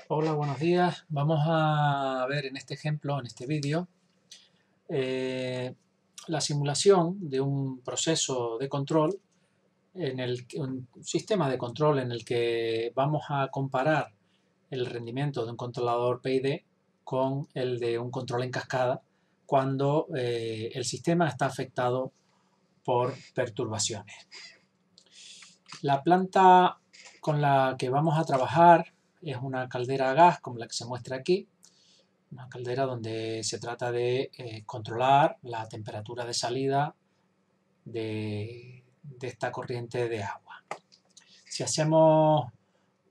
Hola, buenos días. Vamos a ver en este ejemplo, en este vídeo, eh, la simulación de un proceso de control, un sistema de control en el que vamos a comparar el rendimiento de un controlador PID con el de un control en cascada cuando el sistema está afectado por perturbaciones. La planta con la que vamos a trabajar es una caldera a gas como la que se muestra aquí. Una caldera donde se trata de controlar la temperatura de salida de esta corriente de agua. Si hacemos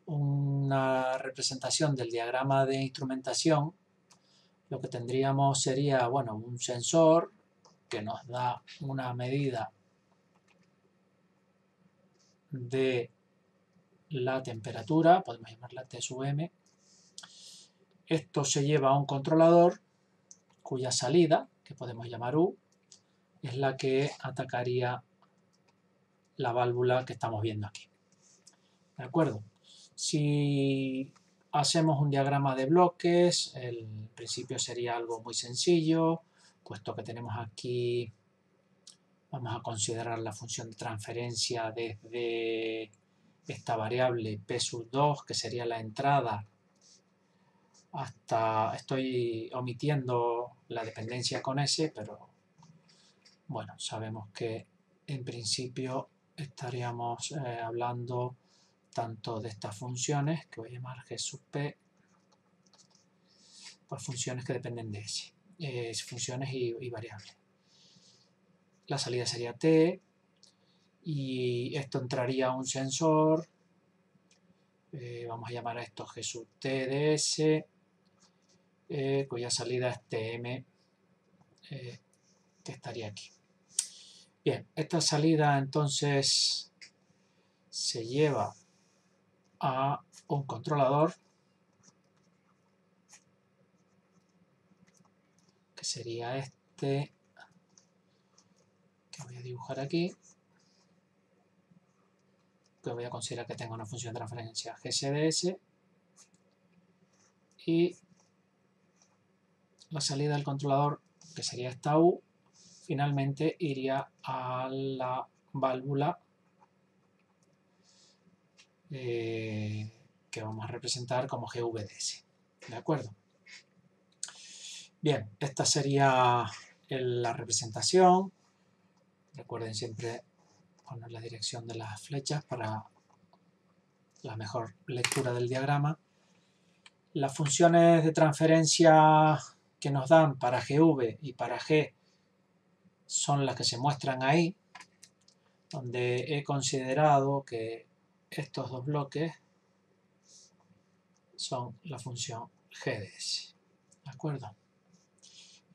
una representación del diagrama de instrumentación, lo que tendríamos sería, bueno, un sensor que nos da una medida de la temperatura, podemos llamarla T sub M. Esto se lleva a un controlador cuya salida, que podemos llamar U, es la que atacaría la válvula que estamos viendo aquí. ¿De acuerdo? Si hacemos un diagrama de bloques, el principio sería algo muy sencillo, puesto que tenemos aquí, vamos a considerar la función de transferencia desde esta variable P sub 2, que sería la entrada, hasta, estoy omitiendo la dependencia con S, pero bueno, sabemos que en principio estaríamos hablando tanto de estas funciones, que voy a llamar G sub P, pues funciones que dependen de S, funciones y variables. La salida sería T, y esto entraría a un sensor, vamos a llamar a esto G sub T de S, cuya salida es TM, que estaría aquí. Bien, esta salida entonces se lleva a un controlador que sería este, que voy a dibujar aquí, que voy a considerar que tenga una función de transferencia GSDS, y la salida del controlador, que sería esta U, finalmente iría a la válvula que vamos a representar como GVDS. ¿De acuerdo? Bien, esta sería la representación. Recuerden siempre poner la dirección de las flechas para la mejor lectura del diagrama. Las funciones de transferencia que nos dan para GV y para G son las que se muestran ahí, donde he considerado que estos dos bloques son la función GDS. ¿De acuerdo?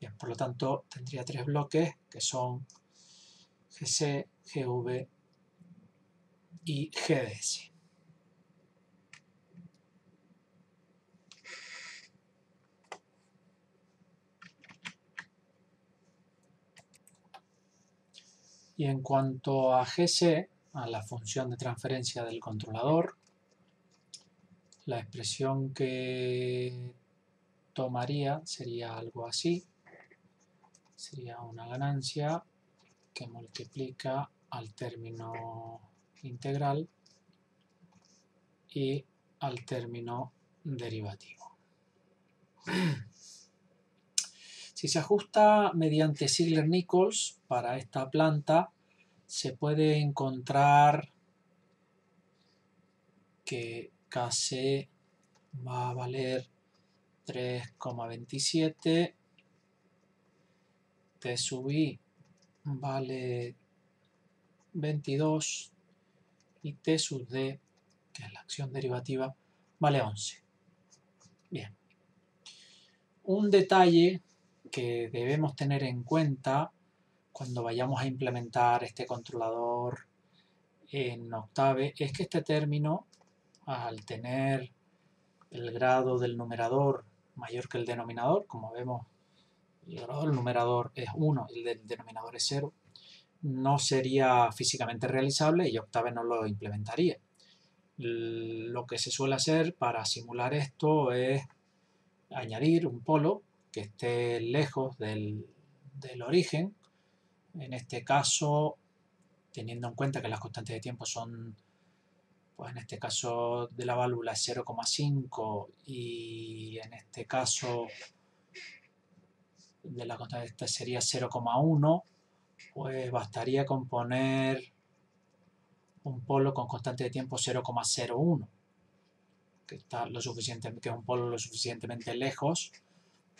Bien, por lo tanto, tendría tres bloques que son GC, GV y GDS. Y en cuanto a GC, a la función de transferencia del controlador, la expresión que tomaría sería algo así. Sería una ganancia que multiplica al término integral y al término derivativo. Si se ajusta mediante Ziegler-Nichols para esta planta, se puede encontrar que Kc va a valer 3,27, T sub I vale 22 y T sub D, que es la acción derivativa, vale 11. Bien. Un detalle que debemos tener en cuenta cuando vayamos a implementar este controlador en Octave es que este término, al tener el grado del numerador mayor que el denominador, como vemos, el grado del numerador es 1 y el del denominador es 0, no sería físicamente realizable y Octave no lo implementaría. Lo que se suele hacer para simular esto es añadir un polo que esté lejos del origen. En este caso, teniendo en cuenta que las constantes de tiempo son, pues en este caso de la válvula es 0,5 y en este caso de la constante sería 0,1, pues bastaría con poner un polo con constante de tiempo 0,01, que está que es un polo lo suficientemente lejos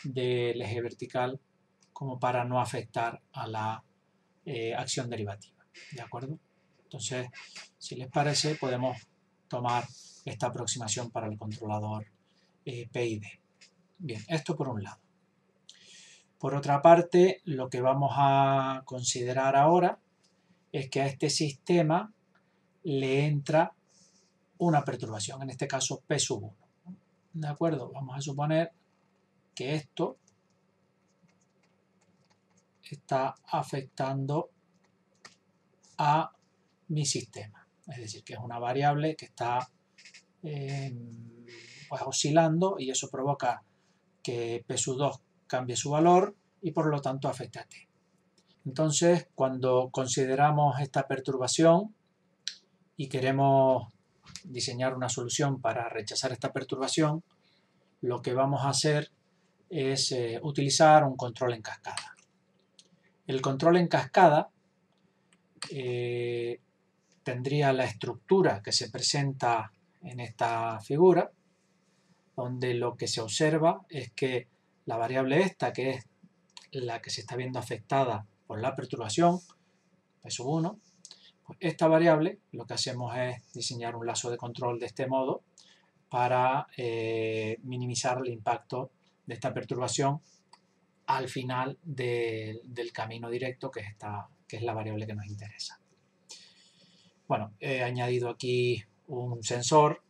del eje vertical como para no afectar a la acción derivativa, ¿de acuerdo? Entonces, si les parece, podemos tomar esta aproximación para el controlador PID. Bien, esto por un lado. Por otra parte, lo que vamos a considerar ahora es que a este sistema le entra una perturbación, en este caso P sub 1. ¿De acuerdo? Vamos a suponer que esto está afectando a mi sistema. Es decir, que es una variable que está pues oscilando y eso provoca que P sub 2 cambie su valor y por lo tanto afecte a T. Entonces, cuando consideramos esta perturbación y queremos diseñar una solución para rechazar esta perturbación, lo que vamos a hacer es utilizar un control en cascada. El control en cascada tendría la estructura que se presenta en esta figura, donde lo que se observa es que la variable esta, que es la que se está viendo afectada por la perturbación, P sub 1, pues esta variable lo que hacemos es diseñar un lazo de control de este modo para minimizar el impacto de esta perturbación al final del camino directo, que es la variable que nos interesa. Bueno, he añadido aquí un sensor,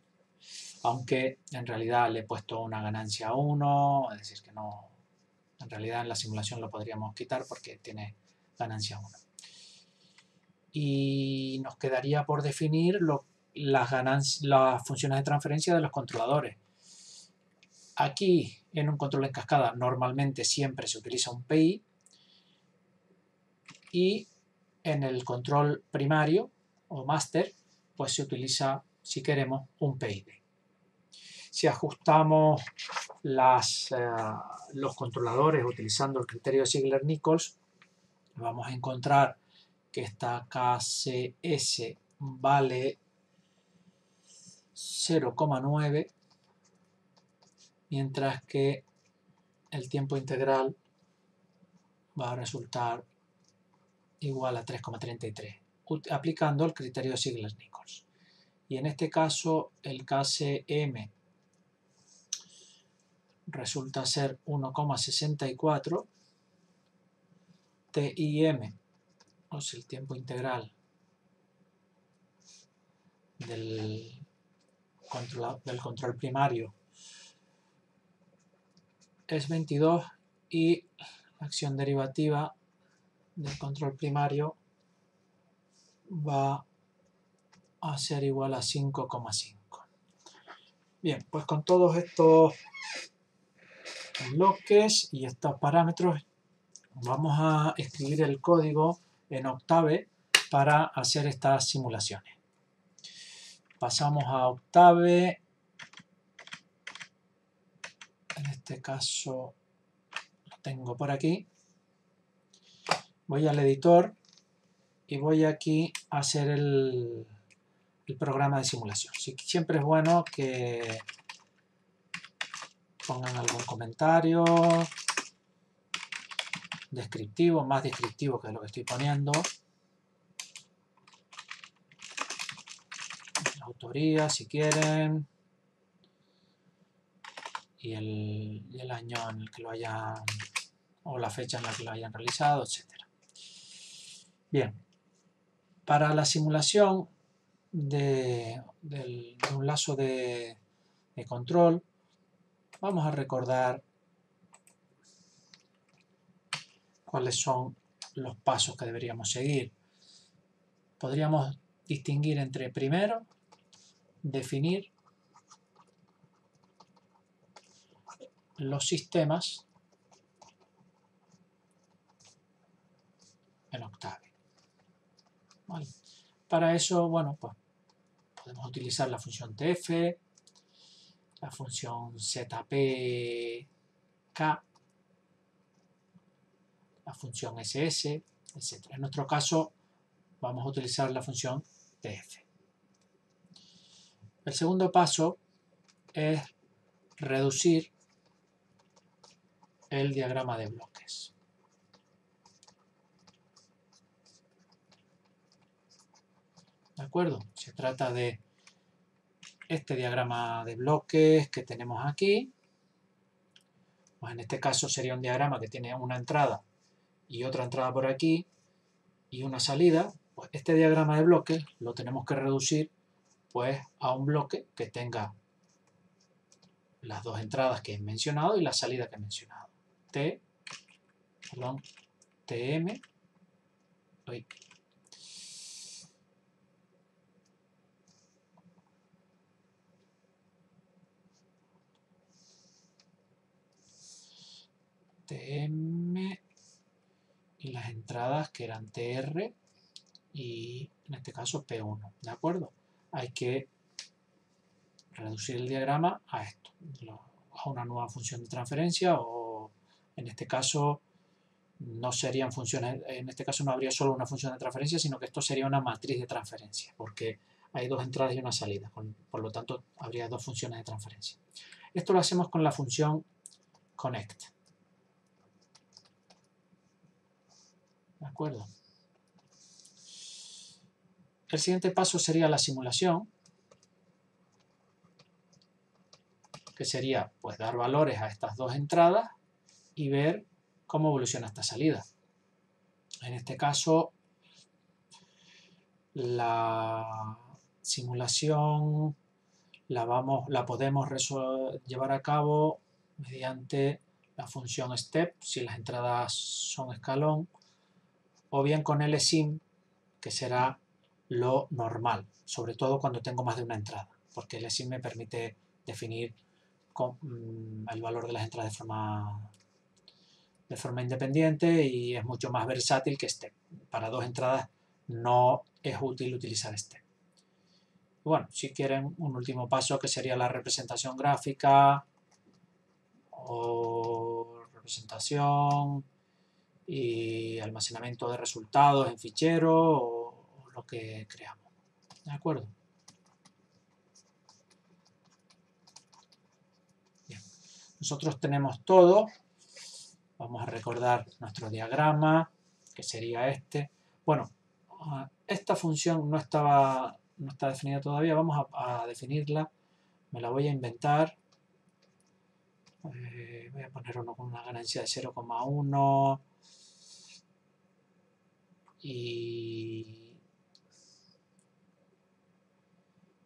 aunque en realidad le he puesto una ganancia 1, es decir, que no, en realidad en la simulación lo podríamos quitar porque tiene ganancia 1. Y nos quedaría por definir las funciones de transferencia de los controladores. Aquí, en un control en cascada, normalmente siempre se utiliza un PI, y en el control primario o master, pues se utiliza, si queremos, un PID. Si ajustamos los controladores utilizando el criterio de Ziegler-Nichols, vamos a encontrar que esta KCS vale 0,9, mientras que el tiempo integral va a resultar igual a 3,33, aplicando el criterio de Ziegler-Nichols. Y en este caso el KCM resulta ser 1,64, TIM, o sea, el tiempo integral del control primario, es 22 y la acción derivativa del control primario va a ser igual a 5,5. Bien, pues con todos estos bloques y estos parámetros vamos a escribir el código en Octave para hacer estas simulaciones. Pasamos a Octave, en este caso lo tengo por aquí. Voy al editor y voy aquí a hacer el programa de simulación. Siempre es bueno que pongan algún comentario descriptivo, más descriptivo que lo que estoy poniendo. La autoría, si quieren, y el año en el que lo hayan, o la fecha en la que lo hayan realizado, etc. Bien, para la simulación de un lazo de control, vamos a recordar cuáles son los pasos que deberíamos seguir. Podríamos distinguir entre, primero, definir los sistemas en Octave. ¿Vale? Para eso, bueno, pues podemos utilizar la función tf, la función zpk, la función ss, etc. En nuestro caso vamos a utilizar la función tf. El segundo paso es reducir el diagrama de bloques. ¿De acuerdo? Se trata de este diagrama de bloques que tenemos aquí. Pues en este caso sería un diagrama que tiene una entrada y otra entrada por aquí y una salida. Pues este diagrama de bloques lo tenemos que reducir pues a un bloque que tenga las dos entradas que he mencionado y la salida que he mencionado. TM, TM y las entradas que eran TR y en este caso P1, ¿de acuerdo? Hay que reducir el diagrama a esto, a una nueva función de transferencia, o en este caso no serían funciones, en este caso no habría solo una función de transferencia, sino que esto sería una matriz de transferencia, porque hay dos entradas y una salida, por lo tanto habría dos funciones de transferencia. Esto lo hacemos con la función connect. ¿De acuerdo? El siguiente paso sería la simulación, que sería pues dar valores a estas dos entradas y ver cómo evoluciona esta salida. En este caso, la simulación la podemos llevar a cabo mediante la función step, si las entradas son escalón, o bien con LSIM, que será lo normal, sobre todo cuando tengo más de una entrada, porque LSIM me permite definir el valor de las entradas de forma independiente y es mucho más versátil que step. Para dos entradas no es útil utilizar step. Bueno, si quieren un último paso que sería la representación gráfica o representación y almacenamiento de resultados en fichero o lo que creamos. ¿De acuerdo? Bien. Nosotros tenemos todo. Vamos a recordar nuestro diagrama, que sería este. Bueno, esta función no está definida todavía. Vamos a definirla. Me la voy a inventar. Voy a poner uno con una ganancia de 0,1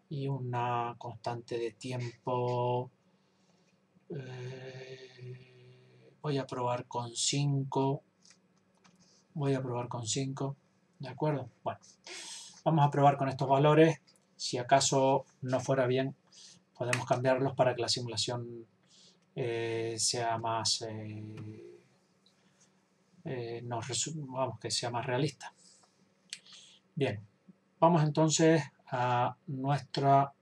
y una constante de tiempo. Voy a probar con 5. ¿De acuerdo? Bueno, vamos a probar con estos valores. Si acaso no fuera bien, podemos cambiarlos para que la simulación sea más que sea más realista. Bien, vamos entonces a nuestro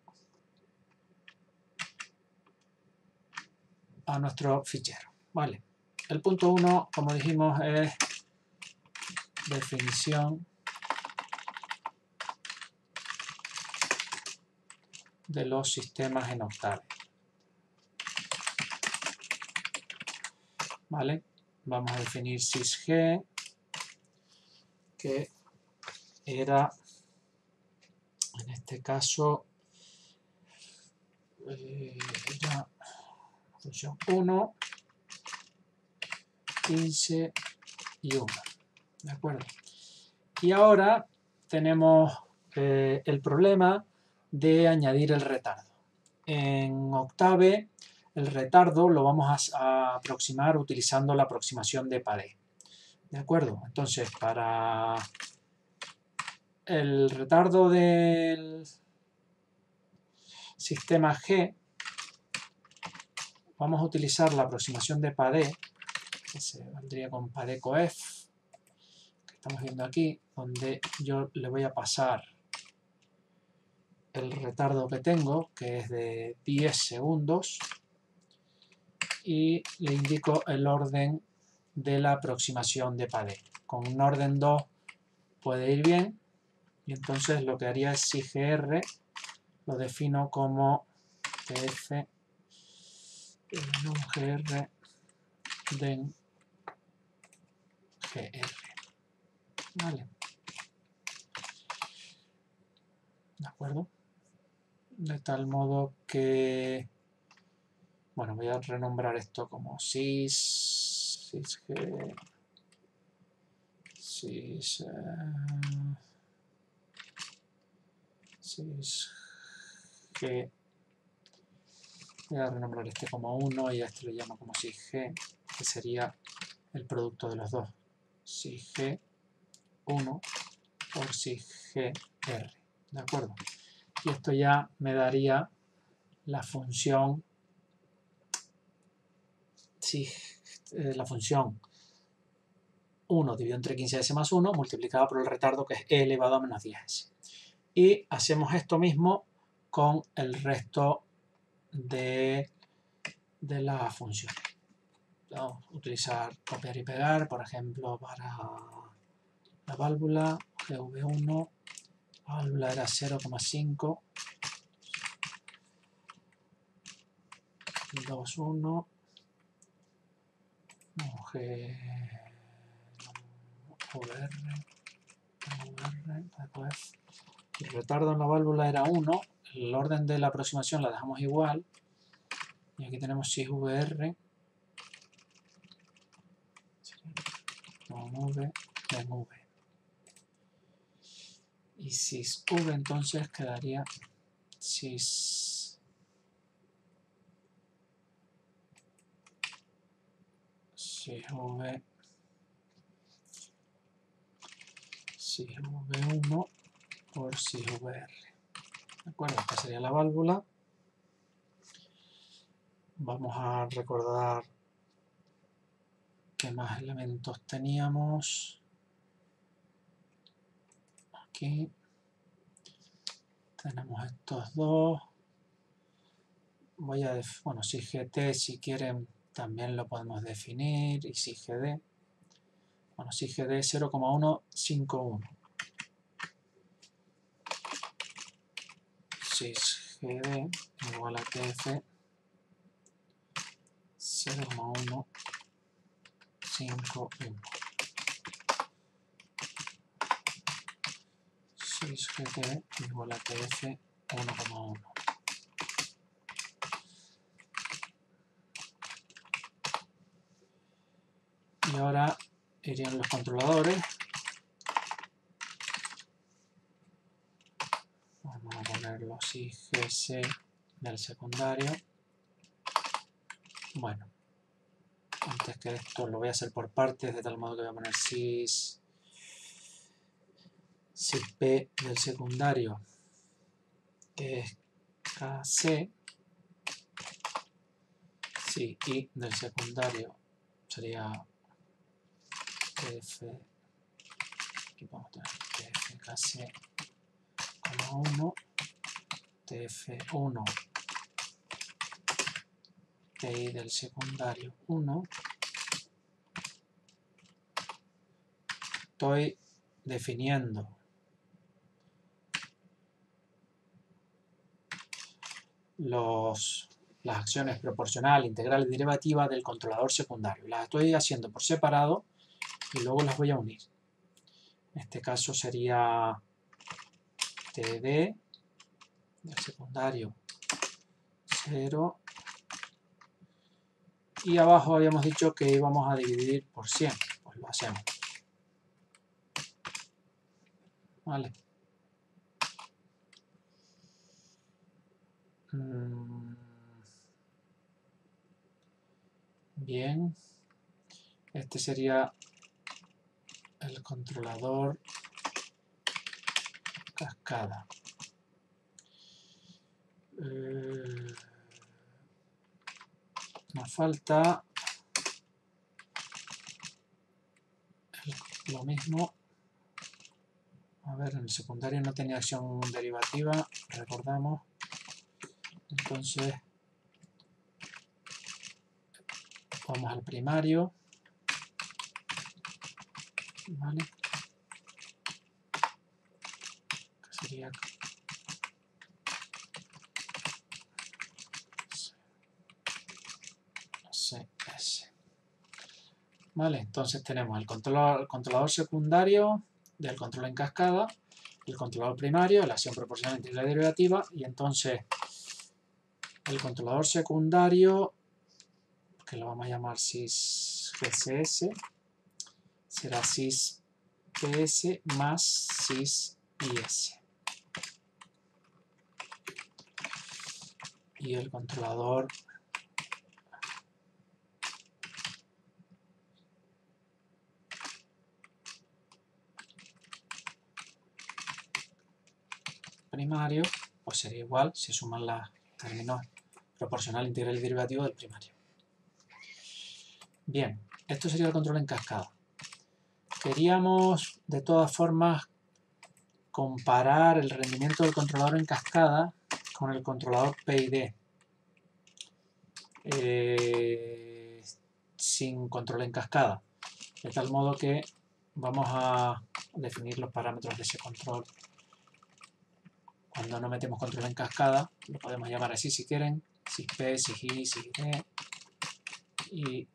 fichero. Vale. El punto 1, como dijimos, es definición de los sistemas en Octave. Vale. Vamos a definir sysg, que era, en este caso, era función 1, 15 y 1. ¿De acuerdo? Y ahora tenemos el problema de añadir el retardo. En Octave el retardo lo vamos a aproximar utilizando la aproximación de Padé. ¿De acuerdo? Entonces, para el retardo del sistema G, vamos a utilizar la aproximación de PADE, que se valdría con PADE-COEF, que estamos viendo aquí, donde yo le voy a pasar el retardo que tengo, que es de 10 segundos, y le indico el orden de la aproximación de PADE. Con un orden 2 puede ir bien, y entonces lo que haría es si GR lo defino como TF non GR den GR. ¿Vale? ¿De acuerdo? De tal modo que, bueno, voy a renombrar esto como sysg, sysg, voy a renombrar este como 1 y a este lo llamo como sysg, que sería el producto de los dos, sysg 1 por sysg r, ¿de acuerdo? Y esto ya me daría la función la función 1 dividido entre 15s más 1 multiplicado por el retardo, que es e elevado a menos 10s. Y hacemos esto mismo con el resto de la función. Vamos a utilizar copiar y pegar, por ejemplo, para la válvula GV1, la válvula era 0,5, 2,1, el retardo en la válvula era 1, el orden de la aproximación la dejamos igual, y aquí tenemos sysvr con v en v. Y sysv entonces quedaría sysv sysv1 por sysvr. ¿De acuerdo? Esta sería la válvula. Vamos a recordar qué más elementos teníamos. Aquí tenemos estos dos. Bueno, SysGT si quieren también lo podemos definir, y SysGD. Bueno, SysGD 0,151. SysGD igual a TF 0,151. SysGT igual a TF 1,1. Y ahora irían los controladores. Vamos a poner los IGC del secundario. Bueno, antes que esto lo voy a hacer por partes, de tal modo que voy a poner sysp del secundario, que es KC. Sí, y del secundario sería TF, aquí vamos a tener TFKC,1, TF1, TI del secundario 1. Estoy definiendo las acciones proporcional, integral y derivativa del controlador secundario. Las estoy haciendo por separado y luego las voy a unir. En este caso sería TD del secundario 0. Y abajo habíamos dicho que íbamos a dividir por 100. Pues lo hacemos. Vale. Bien. Este sería el controlador cascada. Nos falta lo mismo. A ver, en el secundario no tenía acción derivativa, recordamos. Entonces, vamos al primario. ¿Vale? Que sería CS. ¿Vale? Entonces tenemos el controlador secundario del control en cascada, el controlador primario, la acción proporcional entre la derivativa, y entonces el controlador secundario, que lo vamos a llamar sysGCS, será sysPS más sysIS. Y el controlador primario, pues sería igual si suman los términos proporcional, integral y derivativo del primario. Bien, esto sería el control en cascada. Queríamos, de todas formas, comparar el rendimiento del controlador en cascada con el controlador PID. Sin control en cascada. De tal modo que vamos a definir los parámetros de ese control. Cuando no metemos control en cascada, lo podemos llamar así si quieren, sysP, sysI, sysD. Y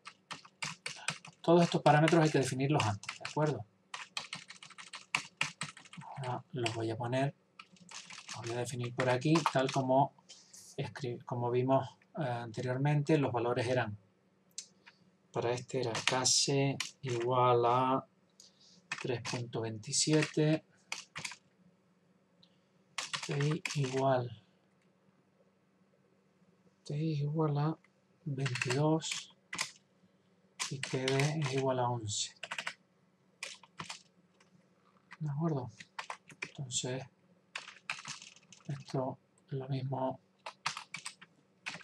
todos estos parámetros hay que definirlos antes, ¿de acuerdo? Ahora los voy a poner, los voy a definir por aquí, tal como vimos anteriormente. Los valores eran, para este era KC igual a 3.27, TI igual a 22 y TD es igual a 11. ¿De acuerdo? Entonces, esto lo mismo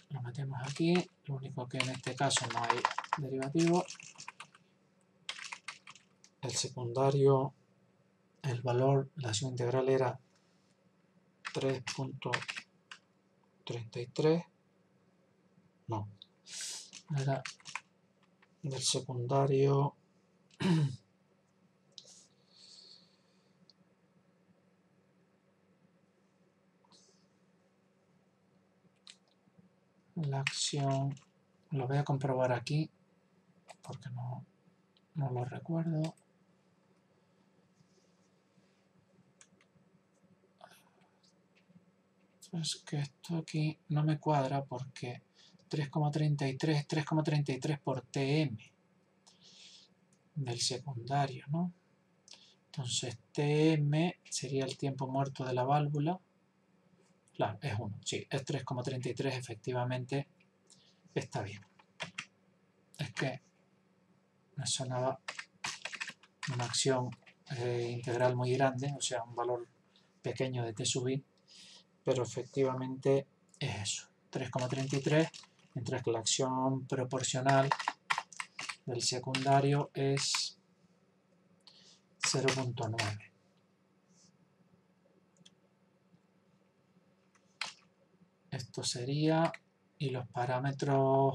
lo metemos aquí, lo único que en este caso no hay derivativo. El secundario, el valor, la acción integral era 3.33, no, era del secundario la acción, lo voy a comprobar aquí porque no lo recuerdo. Es que esto aquí no me cuadra porque 3,33 por TM del secundario, ¿no? Entonces TM sería el tiempo muerto de la válvula. Claro, es 1, sí, es 3,33, efectivamente está bien. Es que me sonaba una acción integral muy grande, o sea, un valor pequeño de T sub I, pero efectivamente es eso, 3,33, mientras que la acción proporcional del secundario es 0.9. Esto sería, y los parámetros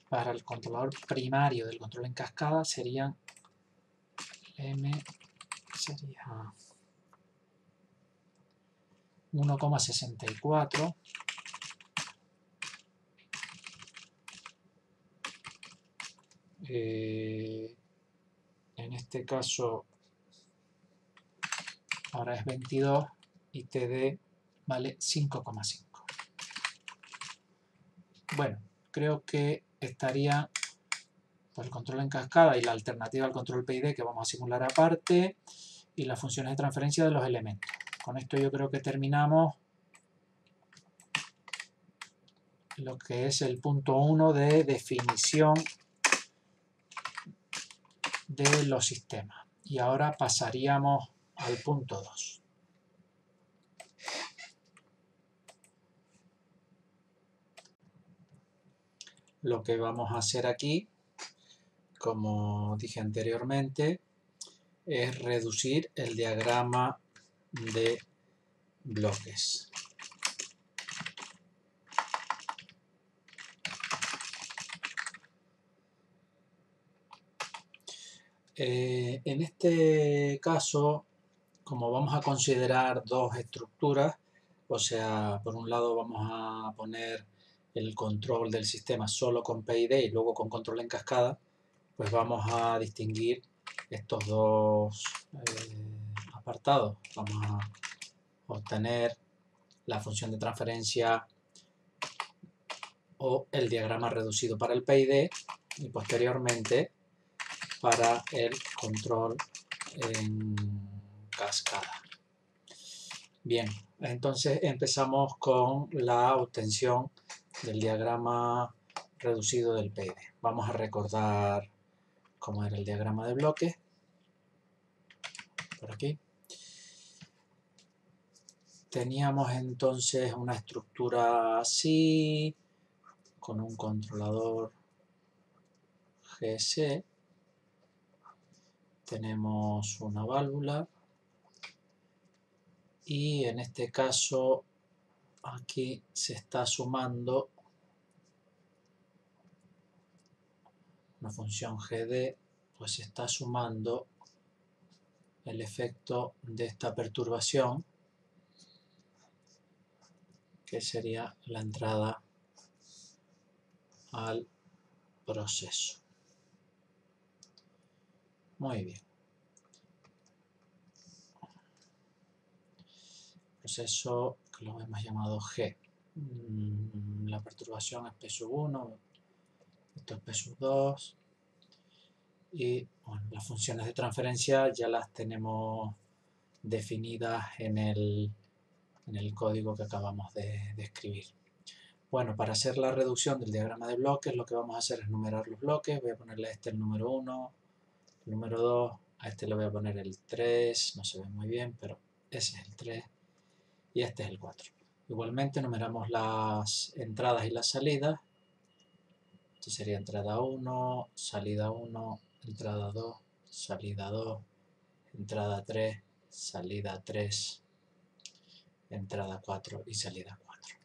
para el controlador primario del control en cascada serían M sería 1,64, en este caso ahora es 22 y TD vale 5,5. Bueno, creo que estaría por el control en cascada y la alternativa al control PID que vamos a simular aparte, y las funciones de transferencia de los elementos. Con esto yo creo que terminamos lo que es el punto 1 de definición de los sistemas. Y ahora pasaríamos al punto 2. lo que vamos a hacer aquí, como dije anteriormente, es reducir el diagrama de bloques. En este caso, como vamos a considerar dos estructuras, o sea, por un lado vamos a poner el control del sistema solo con PID y luego con control en cascada, pues vamos a distinguir estos dos apartados. Vamos a obtener la función de transferencia o el diagrama reducido para el PID y posteriormente para el control en cascada. Bien, entonces empezamos con la obtención del diagrama reducido del PID. Vamos a recordar cómo era el diagrama de bloques. Por aquí. Teníamos entonces una estructura así, con un controlador GS. Tenemos una válvula. Y en este caso, aquí se está sumando una función GD, pues se está sumando el efecto de esta perturbación, que sería la entrada al proceso. Muy bien. Proceso que lo hemos llamado G. La perturbación es P1, esto es P2. Y bueno, las funciones de transferencia ya las tenemos definidas en el código que acabamos de escribir. Bueno, para hacer la reducción del diagrama de bloques, lo que vamos a hacer es numerar los bloques. Voy a ponerle a este el número 1, el número 2, a este le voy a poner el 3, no se ve muy bien, pero ese es el 3, y este es el 4. Igualmente numeramos las entradas y las salidas. Esto sería entrada 1, salida 1, entrada 2, salida 2, entrada 3, salida 3, entrada 4 y salida 4.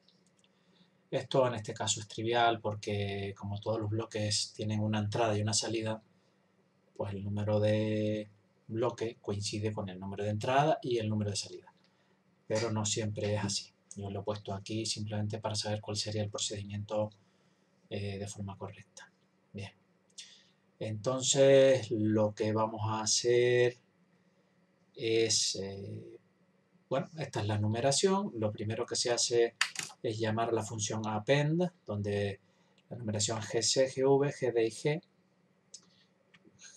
Esto en este caso es trivial porque como todos los bloques tienen una entrada y una salida, pues el número de bloque coincide con el número de entrada y el número de salida. Pero no siempre es así. Yo lo he puesto aquí simplemente para saber cuál sería el procedimiento de forma correcta. Bien. Entonces lo que vamos a hacer es, bueno, esta es la numeración. Lo primero que se hace es llamar a la función append, donde la numeración GC, GV, GD y G.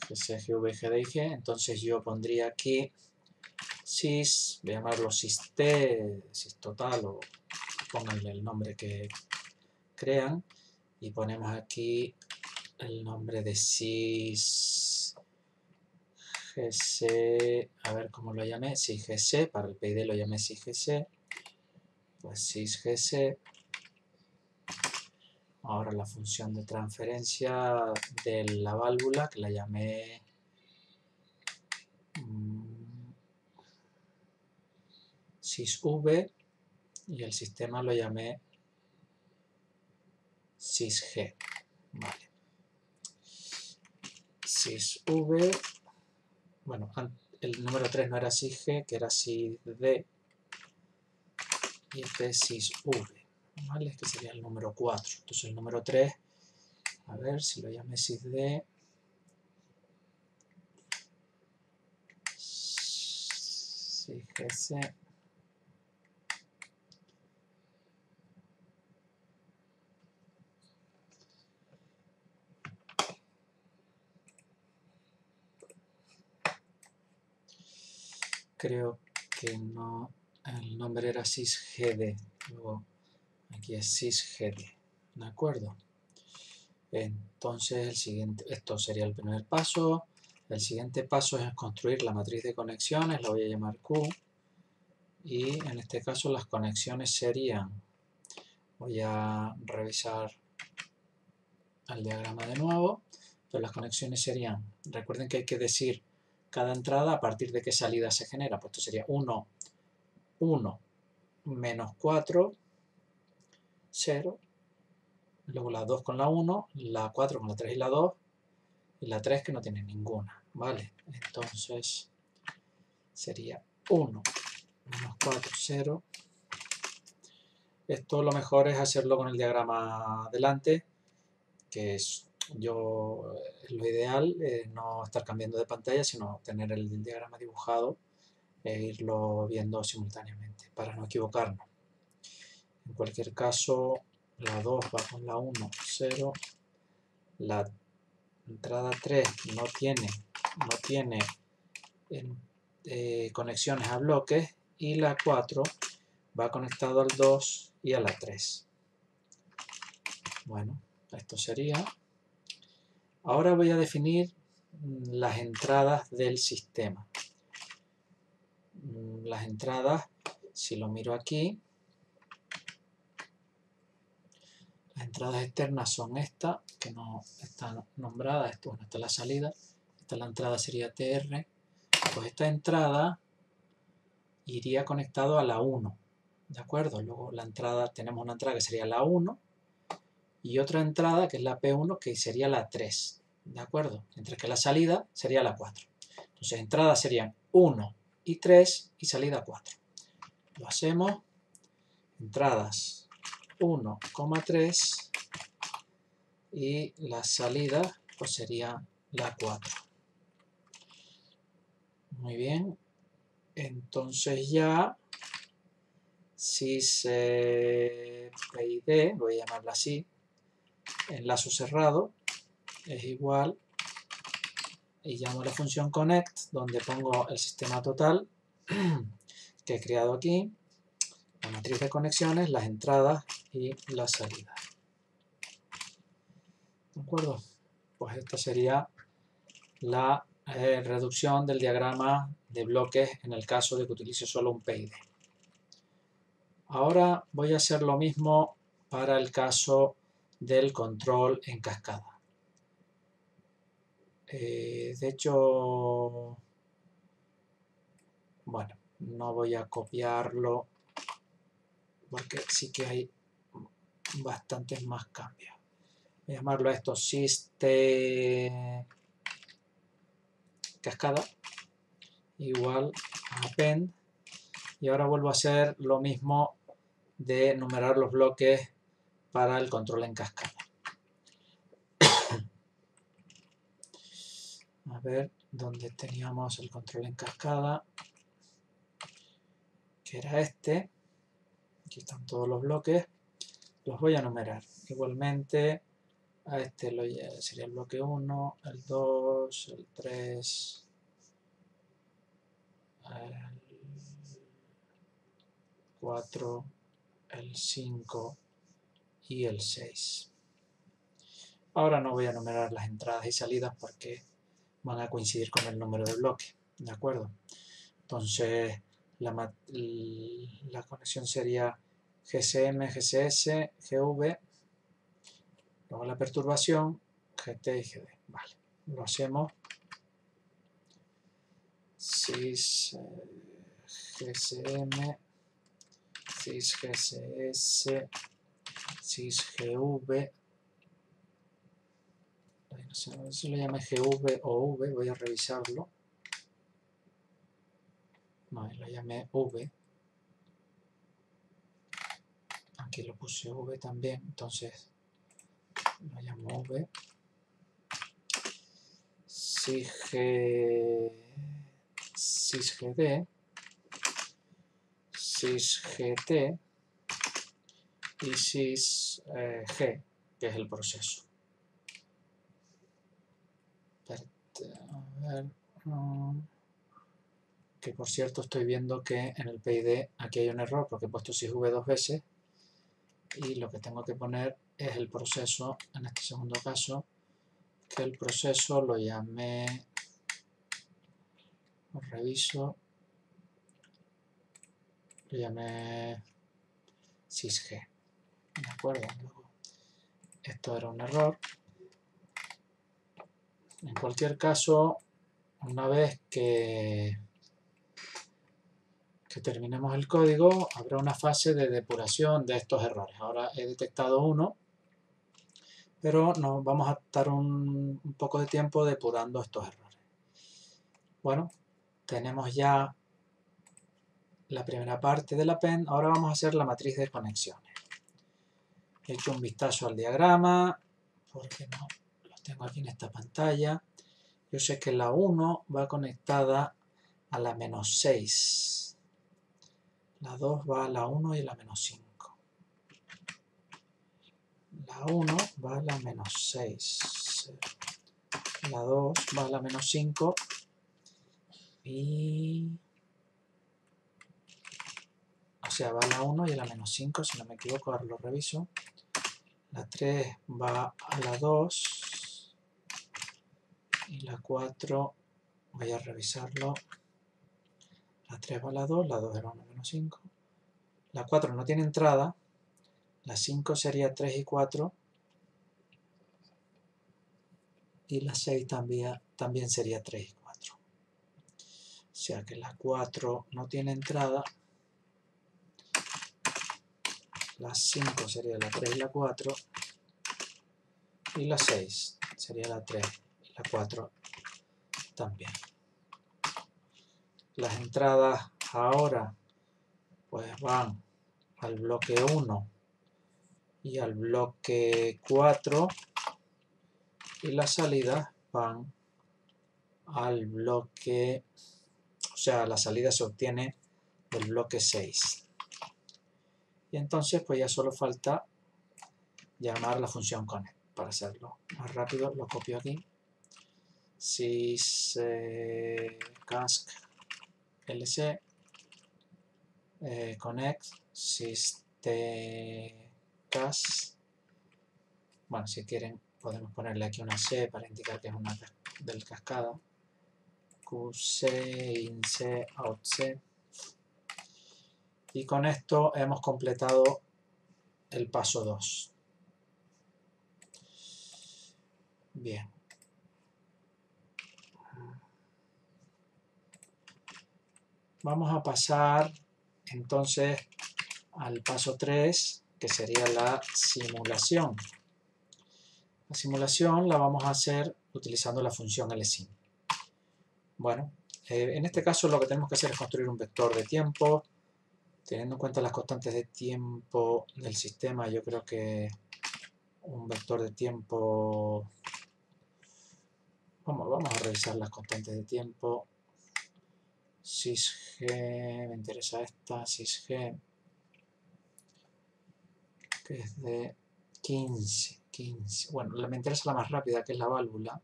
GC, GV, GD y G. Entonces yo pondría aquí sys, voy a llamarlo syst, systotal, o pónganle el nombre que crean, y ponemos aquí el nombre de sys gc, a ver cómo lo llamé, sys gc, para el PID lo llamé sys gc, pues sys gc. Ahora la función de transferencia de la válvula, que la llamé sysv, y el sistema lo llamé sysg. Vale. Sysv, bueno, el número 3 no era sysg, que era sysd, y este es sysv, ¿vale? Este sería el número 4. Entonces el número 3, a ver si lo llamé sysd, sysgc, creo que no, el nombre era sysgd, luego aquí es sysgd, ¿de acuerdo? Entonces el siguiente, esto sería el primer paso. El siguiente paso es construir la matriz de conexiones, la voy a llamar Q, y en este caso las conexiones serían, voy a revisar al diagrama de nuevo, pero las conexiones serían, recuerden que hay que decir cada entrada a partir de qué salida se genera, pues esto sería 1, 1, menos 4, 0, luego la 2 con la 1, la 4 con la 3 y la 2, y la 3 que no tiene ninguna, ¿vale? Entonces sería 1, menos 4, 0. Esto lo mejor es hacerlo con el diagrama delante, que es lo ideal, no estar cambiando de pantalla, sino tener el diagrama dibujado e irlo viendo simultáneamente para no equivocarnos. En cualquier caso, la 2 va con la 1, 0, la entrada 3 no tiene conexiones a bloques y la 4 va conectado al 2 y a la 3. Bueno, esto sería. Ahora voy a definir las entradas del sistema. Las entradas, si lo miro aquí, las entradas externas son estas, que no están nombradas. Esta es la salida, esta la entrada sería TR. Pues esta entrada iría conectado a la 1, ¿de acuerdo? Luego la entrada, tenemos una entrada que sería la 1 y otra entrada que es la P1 que sería la 3, ¿de acuerdo? Mientras que la salida sería la 4. Entonces entradas serían 1 y 3 y salida 4. Lo hacemos, entradas 1,3 y la salida pues sería la 4. Muy bien, entonces ya sys PID, voy a llamarla así, enlazo cerrado, es igual, y llamo la función connect, donde pongo el sistema total que he creado aquí, la matriz de conexiones, las entradas y las salidas. ¿De acuerdo? Pues esta sería la reducción del diagrama de bloques en el caso de que utilice solo un PID. Ahora voy a hacer lo mismo para el caso del control en cascada. De hecho, bueno, no voy a copiarlo porque sí que hay bastantes más cambios. Voy a llamarlo a esto system cascada igual a append, y ahora vuelvo a hacer lo mismo de numerar los bloques para el control en cascada. A ver dónde teníamos el control en cascada, que era este. Aquí están todos los bloques, los voy a numerar. Igualmente a este sería el bloque 1, el 2, el 3, el 4, el 5 y el 6. Ahora no voy a numerar las entradas y salidas porque van a coincidir con el número de bloques, ¿de acuerdo? Entonces la conexión sería GSM, GSS, GV, luego la perturbación, GT y GD. Vale, lo hacemos. Sys GSM, Sys GSS, Sys GV. No sé si lo llame GV o V, voy a revisarlo. No, lo llamé V. Aquí lo puse V también, entonces lo llamo V. SysGD, SysGT y SysG, que es el proceso. A ver, que por cierto estoy viendo que en el PID aquí hay un error porque he puesto SysV 2 veces y lo que tengo que poner es el proceso en este segundo caso, que el proceso lo llamé, lo reviso, lo llamé SysG, ¿de acuerdo? Esto era un error, En cualquier caso, una vez que terminemos el código, habrá una fase de depuración de estos errores. Ahora he detectado uno, pero nos vamos a estar un poco de tiempo depurando estos errores. Bueno, tenemos ya la primera parte del append. Ahora vamos a hacer la matriz de conexiones. He hecho un vistazo al diagrama, porque no lo tengo aquí en esta pantalla. Yo sé que la 1 va conectada a la menos 6. La 2 va a la 1 y la menos 5. La 1 va a la menos 6. La 2 va a la menos 5. Y... o sea, va a la 1 y a la menos 5, si no me equivoco, ahora lo reviso. La 3 va a la 2. Y la 4, voy a revisarlo. La 3 va a la 2 era 1 menos 5. La 4 no tiene entrada. La 5 sería 3 y 4. Y la 6 también sería 3 y 4. O sea que la 4 no tiene entrada. La 5 sería la 3 y la 4. Y la 6 sería la 3 y la 4 también. Las entradas ahora pues van al bloque 1 y al bloque 4, y las salidas van al bloque, o sea, la salida se obtiene del bloque 6. Y entonces pues ya solo falta llamar la función connect. Para hacerlo más rápido lo copio aquí. Syscask lc connect systecast. Bueno, si quieren podemos ponerle aquí una C para indicar que es una del cascada. QC, INC, OutC. Y con esto hemos completado el paso 2. Bien. Vamos a pasar entonces al paso 3, que sería la simulación. La simulación la vamos a hacer utilizando la función lsim. Bueno, en este caso lo que tenemos que hacer es construir un vector de tiempo. Teniendo en cuenta las constantes de tiempo del sistema, yo creo que un vector de tiempo... Vamos a revisar las constantes de tiempo. Sysg, me interesa esta, Sysg, que es de 15. Bueno, me interesa la más rápida, que es la válvula.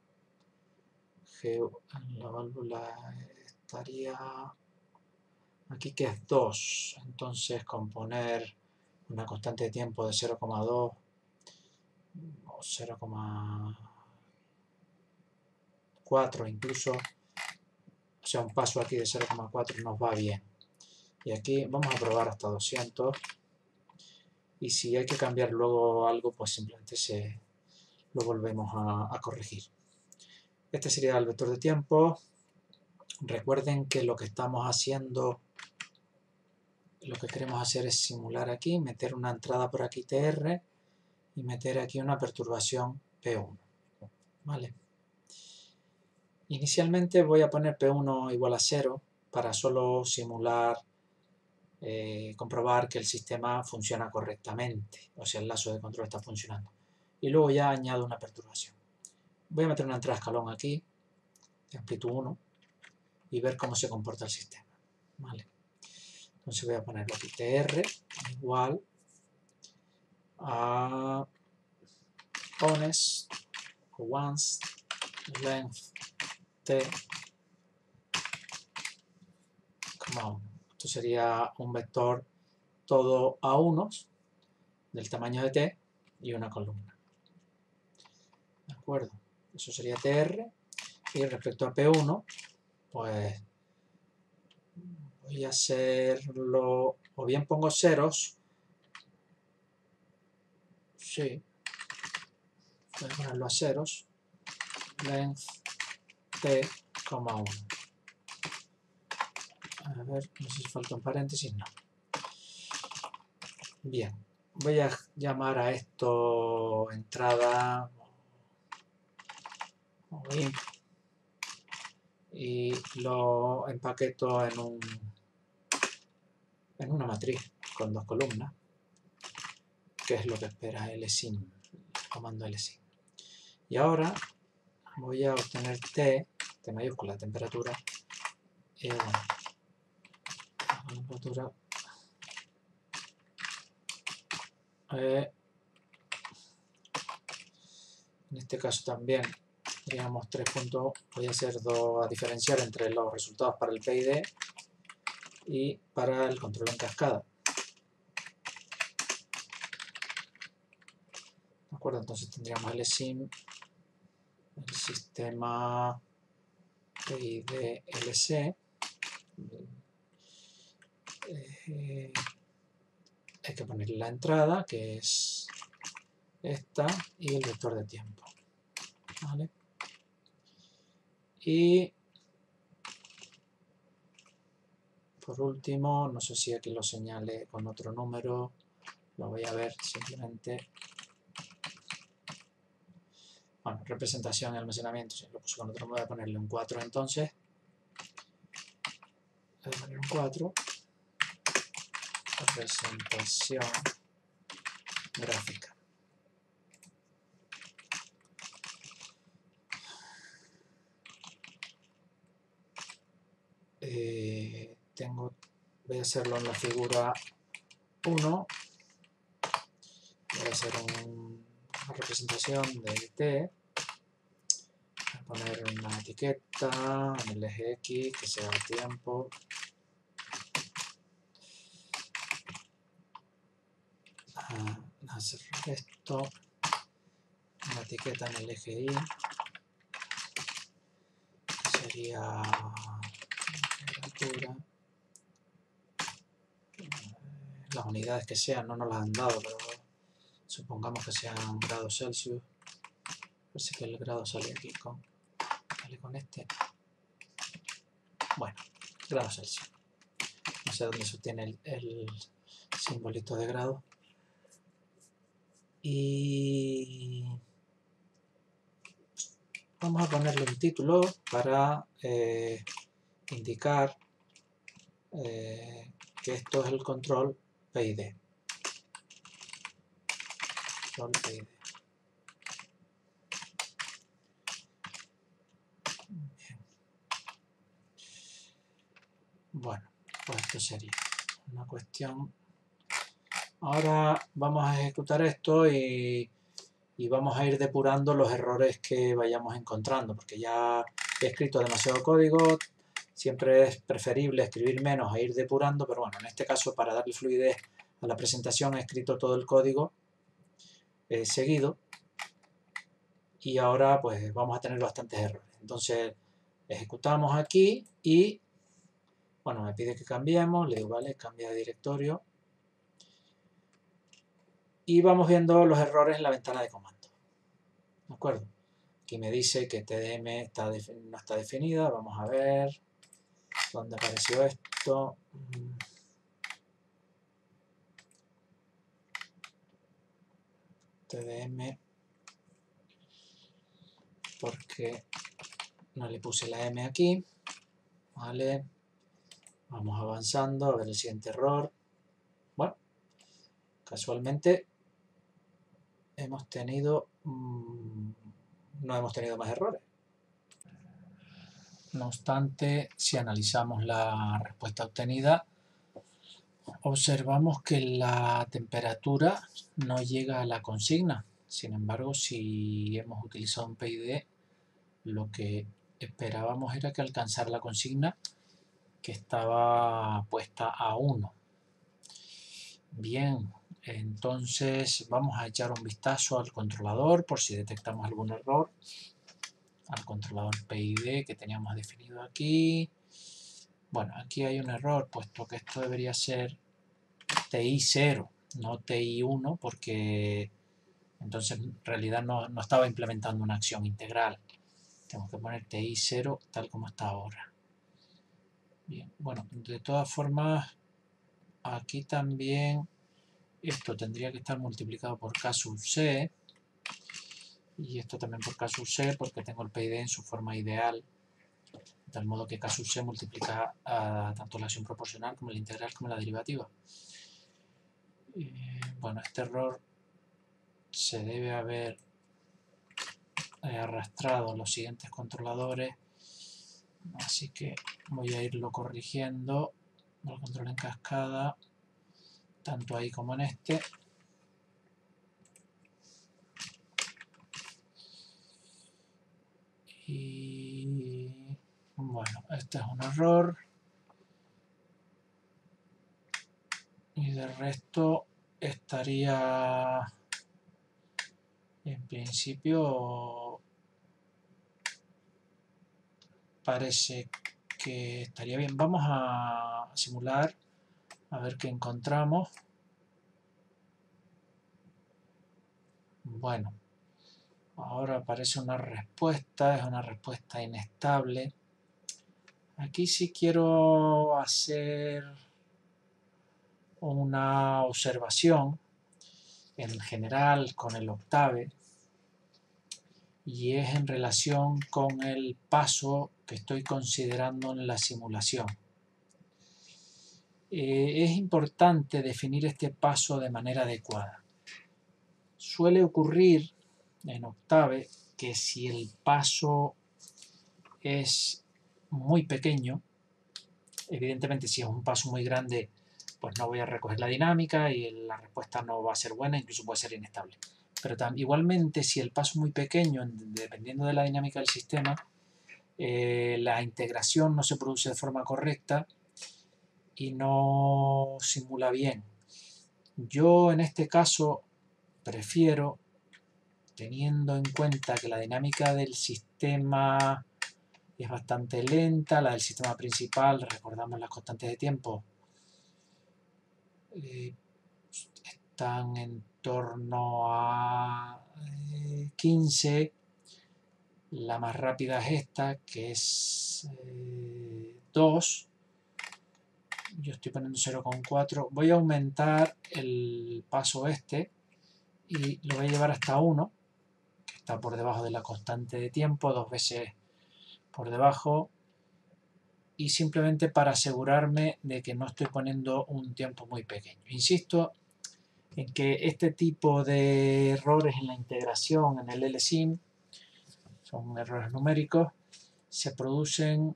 La válvula estaría aquí, que es 2. Entonces, con poner una constante de tiempo de 0,2 o 0,4 incluso, o sea, un paso aquí de 0,4 nos va bien. Y aquí vamos a probar hasta 200. Y si hay que cambiar luego algo, pues simplemente lo volvemos a corregir. Este sería el vector de tiempo. Recuerden que lo que estamos haciendo, lo que queremos hacer es simular aquí, meter una entrada por aquí TR y meter aquí una perturbación P1. ¿Vale? Inicialmente voy a poner P1 igual a 0 para solo simular, comprobar que el sistema funciona correctamente, o sea, el lazo de control está funcionando. Y luego ya añado una perturbación. Voy a meter una entrada escalón aquí, de amplitud 1, y ver cómo se comporta el sistema. ¿Vale? Entonces voy a ponerlo aquí, TR igual a honest o once length T, esto sería un vector todo a unos del tamaño de T y una columna. ¿De acuerdo? Eso sería TR. Y respecto a P1, pues voy a hacerlo, o bien pongo ceros, sí, voy a ponerlo a ceros, length T, 1. A ver, no sé si falta un paréntesis, no. Bien, voy a llamar a esto entrada o inf y lo empaqueto en una matriz con 2 columnas, que es lo que espera lsim, el comando lsim. Y ahora voy a obtener T mayúscula, temperatura, bueno, la temperatura en este caso también, digamos 3 puntos, voy a hacer a diferenciar entre los resultados para el PID y para el control en cascada. ¿De acuerdo? Entonces tendríamos lsim, el sistema PID LC. Hay que ponerle la entrada, que es esta, y el vector de tiempo. ¿Vale? Y por último, no sé si aquí lo señale con otro número, lo voy a ver simplemente. Bueno, representación y almacenamiento, si lo puse con otro, voy a ponerle un 4 entonces. Voy a poner un 4. Representación gráfica. Voy a hacerlo en la figura 1. Voy a hacer una representación de T. Voy a poner una etiqueta en el eje X que sea tiempo. Hacer esto, una etiqueta en el eje Y, que sería temperatura. Las unidades que sean, no nos las han dado, pero supongamos que sean grados Celsius. Parece que el grado sale aquí con este. Bueno, grados Celsius. No sé dónde se obtiene el simbolito de grado. Y vamos a ponerle un título para indicar que esto es el control PID. Control PID. Bien. Bueno, pues esto sería una cuestión. Ahora vamos a ejecutar esto y vamos a ir depurando los errores que vayamos encontrando, porque ya he escrito demasiado código. Siempre es preferible escribir menos e ir depurando, pero bueno, en este caso, para darle fluidez a la presentación, he escrito todo el código seguido y ahora pues vamos a tener bastantes errores. Entonces ejecutamos aquí y bueno, me pide que cambiemos, le digo vale, cambia de directorio y vamos viendo los errores en la ventana de comando. ¿De acuerdo? Aquí me dice que TDM no está definida, vamos a ver dónde apareció esto. TDM, porque no le puse la M aquí. Vale, vamos avanzando a ver el siguiente error. Bueno, casualmente hemos tenido no hemos tenido más errores. No obstante, si analizamos la respuesta obtenida, observamos que la temperatura no llega a la consigna. Sin embargo, si hemos utilizado un PID, lo que esperábamos era que alcanzara la consigna que estaba puesta a 1. Bien, entonces vamos a echar un vistazo al controlador por si detectamos algún error. Al controlador PID que teníamos definido aquí. Bueno, aquí hay un error, puesto que esto debería ser TI0, no TI1, porque entonces en realidad no estaba implementando una acción integral. Tengo que poner TI 0 tal como está ahora. Bien, bueno, de todas formas, aquí también esto tendría que estar multiplicado por K sub C. Y esto también por K sub C porque tengo el PID en su forma ideal. De tal modo que K sub C multiplica tanto la acción proporcional como la integral como la derivativa. Bueno, este error se debe haber arrastrado a los siguientes controladores, así que voy a irlo corrigiendo. Lo control en cascada, tanto ahí como en este. Y bueno, este es un error. Y del resto estaría en principio, parece que estaría bien. Vamos a simular a ver qué encontramos. Bueno, ahora aparece una respuesta, es una respuesta inestable. Aquí sí quiero hacer una observación en general con el Octave, y es en relación con el paso que estoy considerando en la simulación. Es importante definir este paso de manera adecuada. Suele ocurrir en Octave que si el paso es muy pequeño, evidentemente si es un paso muy grande, pues no voy a recoger la dinámica y la respuesta no va a ser buena, incluso puede ser inestable. Pero igualmente si el paso es muy pequeño, dependiendo de la dinámica del sistema, la integración no se produce de forma correcta y no simula bien. Yo en este caso prefiero, teniendo en cuenta que la dinámica del sistema es bastante lenta, la del sistema principal, recordamos las constantes de tiempo, están en torno a 15, la más rápida es esta, que es 2, yo estoy poniendo 0,4, voy a aumentar el paso este y lo voy a llevar hasta 1, que está por debajo de la constante de tiempo, 2 veces por debajo, y simplemente para asegurarme de que no estoy poniendo un tiempo muy pequeño. Insisto en que este tipo de errores en la integración en el LSIM, son errores numéricos, se producen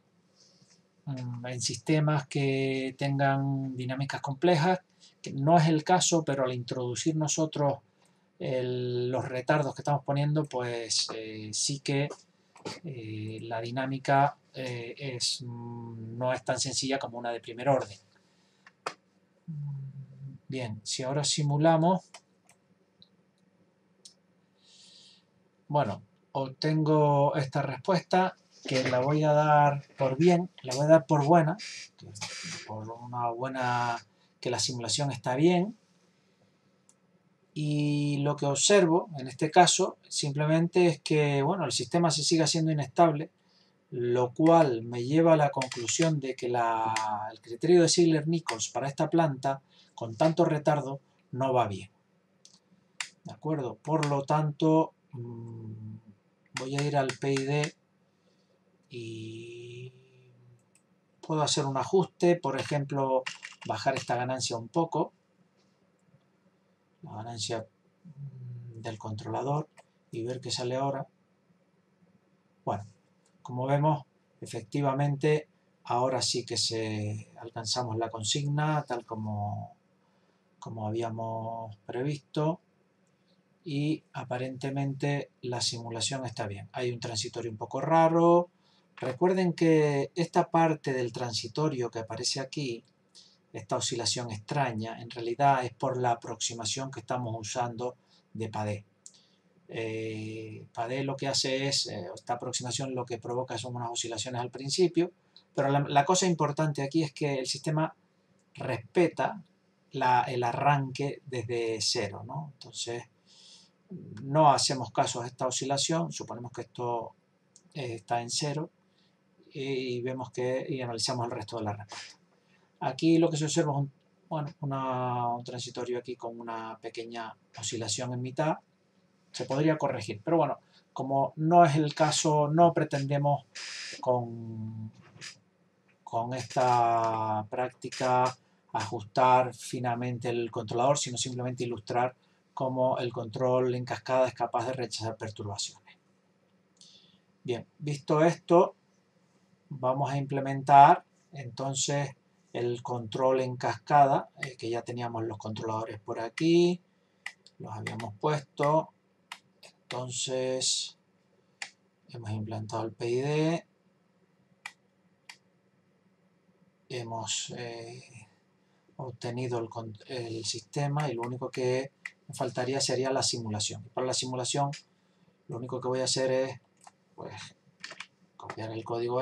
en sistemas que tengan dinámicas complejas, que no es el caso, pero al introducir nosotros los retardos que estamos poniendo, pues sí que la dinámica no es tan sencilla como una de primer orden. Bien, si ahora simulamos, bueno, obtengo esta respuesta que la voy a dar por bien, la voy a dar por buena, por una buena, que la simulación está bien, y lo que observo en este caso simplemente es que, bueno, el sistema se sigue siendo inestable, lo cual me lleva a la conclusión de que el criterio de Ziegler-Nichols para esta planta, con tanto retardo, no va bien. ¿De acuerdo? Por lo tanto, voy a ir al PID y puedo hacer un ajuste, por ejemplo, bajar esta ganancia un poco, la ganancia del controlador, y ver qué sale ahora. Bueno, como vemos, efectivamente, ahora sí que alcanzamos la consigna tal como habíamos previsto, y aparentemente la simulación está bien. Hay un transitorio un poco raro. Recuerden que esta parte del transitorio que aparece aquí, esta oscilación extraña, en realidad es por la aproximación que estamos usando de PADE. PADE lo que hace es, esta aproximación lo que provoca son unas oscilaciones al principio, pero la cosa importante aquí es que el sistema respeta el arranque desde cero, ¿no? Entonces, no hacemos caso a esta oscilación, suponemos que esto está en 0 y vemos y analizamos el resto de la respuesta. Aquí lo que se observa es un transitorio aquí con una pequeña oscilación en mitad. Se podría corregir, pero bueno, como no es el caso, no pretendemos con esta práctica ajustar finamente el controlador, sino simplemente ilustrar cómo el control en cascada es capaz de rechazar perturbaciones. Bien, visto esto, vamos a implementar entonces el control en cascada, que ya teníamos los controladores por aquí, los habíamos puesto. Entonces hemos implantado el PID, hemos obtenido el sistema y lo único que me faltaría sería la simulación. Y para la simulación lo único que voy a hacer es copiar el código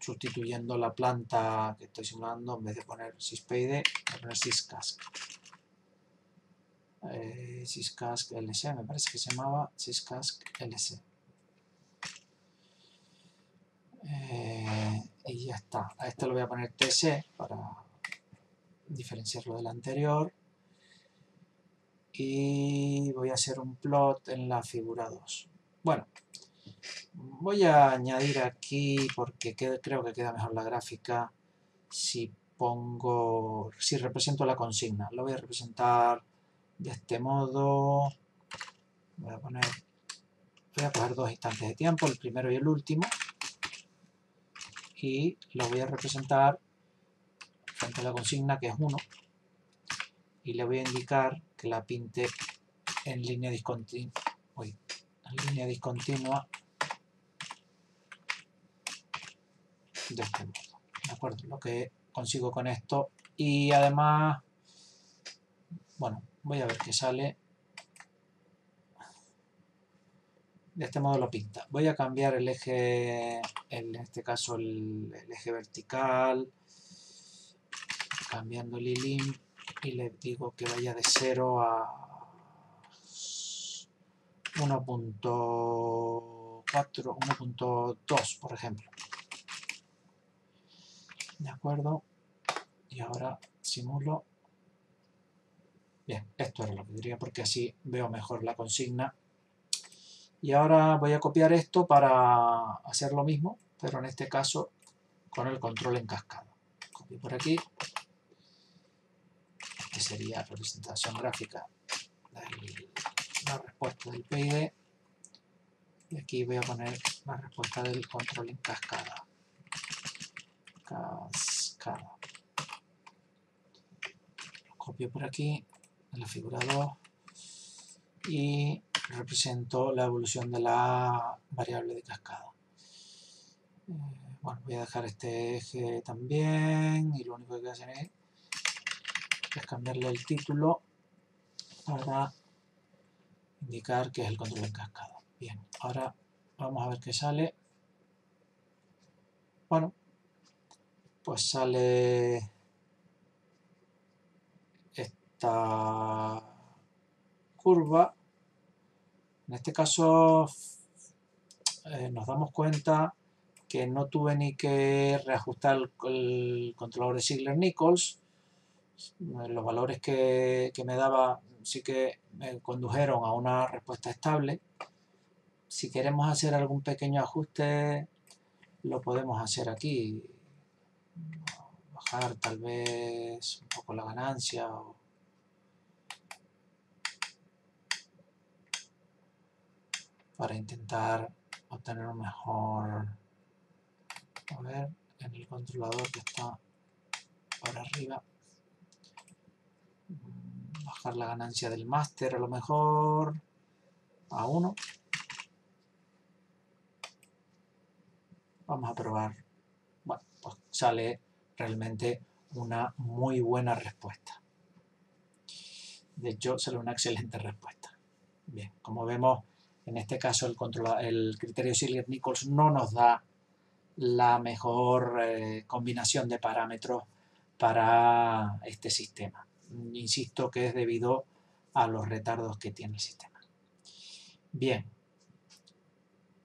sustituyendo la planta que estoy simulando. En vez de poner syspid, voy a poner syscask. Syscask LC, me parece que se llamaba syscask LC. Y ya está. A este lo voy a poner TC para diferenciarlo del anterior. Y voy a hacer un plot en la figura 2. Bueno, voy a añadir aquí, porque creo que queda mejor la gráfica, si represento la consigna. Lo voy a representar de este modo. Voy a coger dos instantes de tiempo, el primero y el último, y lo voy a representar frente a la consigna, que es 1, y le voy a indicar que la pinte en línea discontinua, de este modo. ¿De acuerdo? Lo que consigo con esto, y además, bueno, voy a ver qué sale. De este modo lo pinta. Voy a cambiar el eje, en este caso el eje vertical, cambiando el ilim, y le digo que vaya de 0 a 1.4, 1.2, por ejemplo. ¿De acuerdo? Y ahora simulo. Bien, esto era lo que quería, porque así veo mejor la consigna. Y ahora voy a copiar esto para hacer lo mismo, pero en este caso con el control en cascada. Copio por aquí. Este sería representación gráfica de la respuesta del PID. Y aquí voy a poner la respuesta del control en cascada. Lo copio por aquí, en la figura 2. Y represento la evolución de la variable de cascada. Bueno, voy a dejar este eje también, y lo único que voy a hacer es cambiarle el título para indicar que es el control en cascada. Bien, ahora vamos a ver qué sale. Bueno, pues sale esta curva. En este caso nos damos cuenta que no tuve ni que reajustar el controlador de Ziegler-Nichols. Los valores que me daba sí que me condujeron a una respuesta estable. Si queremos hacer algún pequeño ajuste, lo podemos hacer aquí. Bajar tal vez un poco la ganancia, para intentar obtener un mejor, a ver, en el controlador que está por arriba, bajar la ganancia del máster a lo mejor a 1. Vamos a probar. Bueno, pues sale realmente una muy buena respuesta. De hecho, sale una excelente respuesta. Bien, como vemos, en este caso el criterio Ziegler-Nichols no nos da la mejor combinación de parámetros para este sistema. Insisto que es debido a los retardos que tiene el sistema. Bien,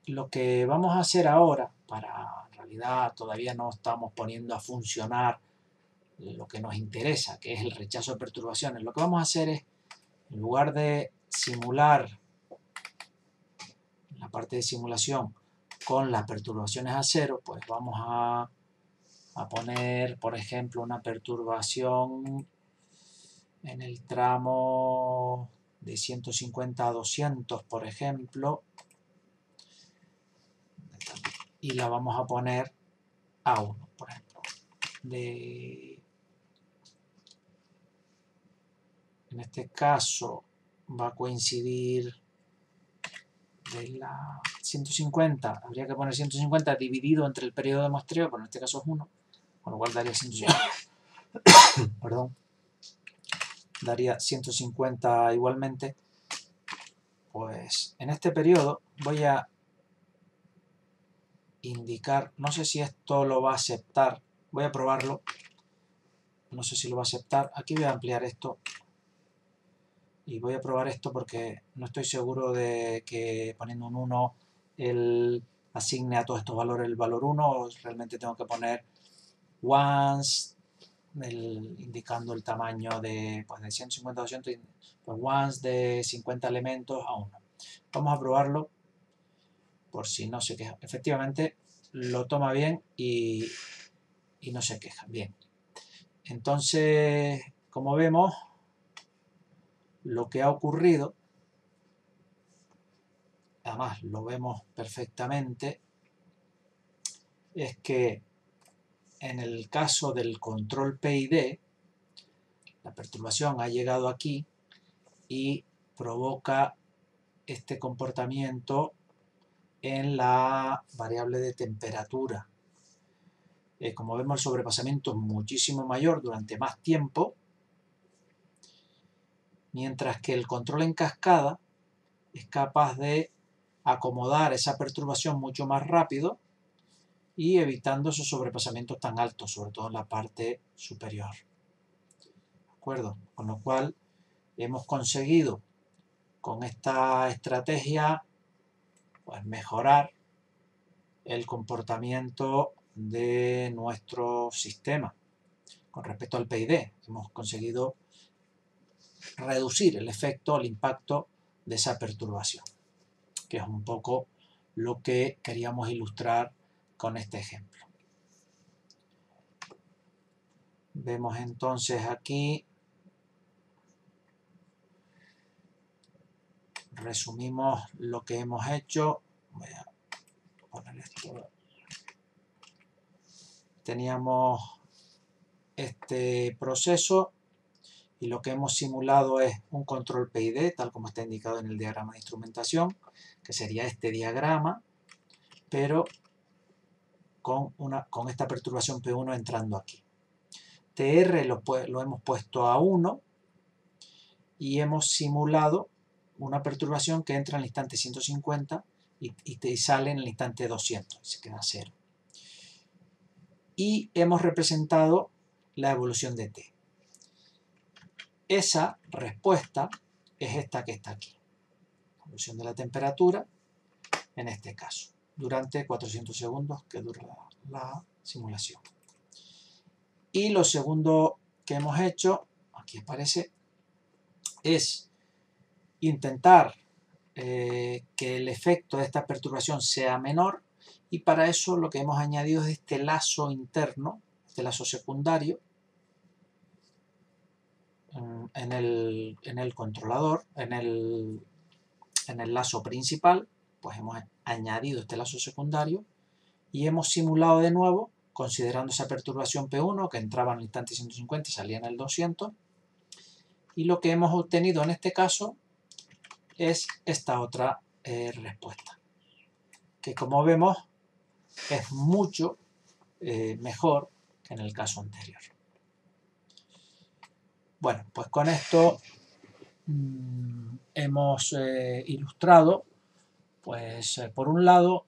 lo que vamos a hacer ahora, en realidad todavía no estamos poniendo a funcionar lo que nos interesa, que es el rechazo de perturbaciones. Lo que vamos a hacer es, en lugar de simular la parte de simulación con las perturbaciones a cero, pues vamos a poner, por ejemplo, una perturbación en el tramo de 150 a 200, por ejemplo, y la vamos a poner a 1, por ejemplo. En este caso va a coincidir de la 150, habría que poner 150 dividido entre el periodo de muestreo, pero en este caso es 1, con lo cual daría 150, perdón, daría 150 igualmente. Pues en este periodo voy a indicar, no sé si esto lo va a aceptar, voy a probarlo, no sé si lo va a aceptar, aquí voy a ampliar esto y voy a probar esto porque no estoy seguro de que poniendo un 1 él asigne a todos estos valores el valor 1, realmente tengo que poner ones, indicando el tamaño de, pues de 150 a 200, pues ones de 50 elementos a 1. Vamos a probarlo por si no se queja. Efectivamente lo toma bien y no se queja. Bien. Entonces, como vemos, lo que ha ocurrido, además lo vemos perfectamente, es que en el caso del control PID, la perturbación ha llegado aquí y provoca este comportamiento en la variable de temperatura. Como vemos, el sobrepasamiento es muchísimo mayor durante más tiempo, mientras que el control en cascada es capaz de acomodar esa perturbación mucho más rápido y evitando esos sobrepasamientos tan altos, sobre todo en la parte superior. ¿De acuerdo? Con lo cual hemos conseguido con esta estrategia pues mejorar el comportamiento de nuestro sistema. Con respecto al PID, hemos conseguido reducir el efecto, el impacto de esa perturbación, que es un poco lo que queríamos ilustrar con este ejemplo. Vemos entonces aquí, resumimos lo que hemos hecho. Voy a poner esto. Teníamos este proceso y lo que hemos simulado es un control PID, tal como está indicado en el diagrama de instrumentación, que sería este diagrama, pero con esta perturbación P1 entrando aquí. TR lo hemos puesto a 1 y hemos simulado una perturbación que entra en el instante 150 y sale en el instante 200, y se queda 0. Y hemos representado la evolución de T. Esa respuesta es esta que está aquí. La evolución de la temperatura, en este caso, durante 400 segundos que dura la simulación. Y lo segundo que hemos hecho, aquí aparece, es intentar que el efecto de esta perturbación sea menor, y para eso lo que hemos añadido es este lazo interno, este lazo secundario, en el controlador, en el lazo principal, pues hemos añadido este lazo secundario y hemos simulado de nuevo, considerando esa perturbación P1 que entraba en el instante 150 y salía en el 200, y lo que hemos obtenido en este caso es esta otra respuesta, que como vemos es mucho mejor que en el caso anterior. Bueno, pues con esto hemos ilustrado, pues por un lado,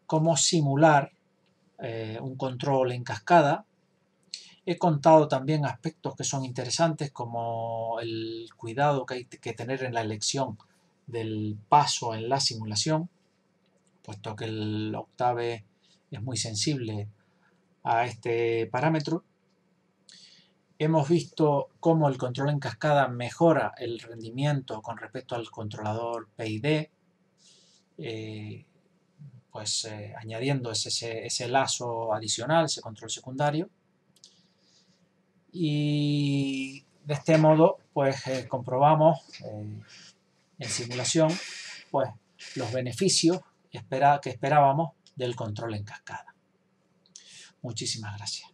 cómo simular un control en cascada. He contado también aspectos que son interesantes, como el cuidado que hay que tener en la elección del paso en la simulación, puesto que el Octave es muy sensible a este parámetro. Hemos visto cómo el control en cascada mejora el rendimiento con respecto al controlador PID, añadiendo ese lazo adicional, ese control secundario. Y de este modo, comprobamos en simulación los beneficios que esperábamos del control en cascada. Muchísimas gracias.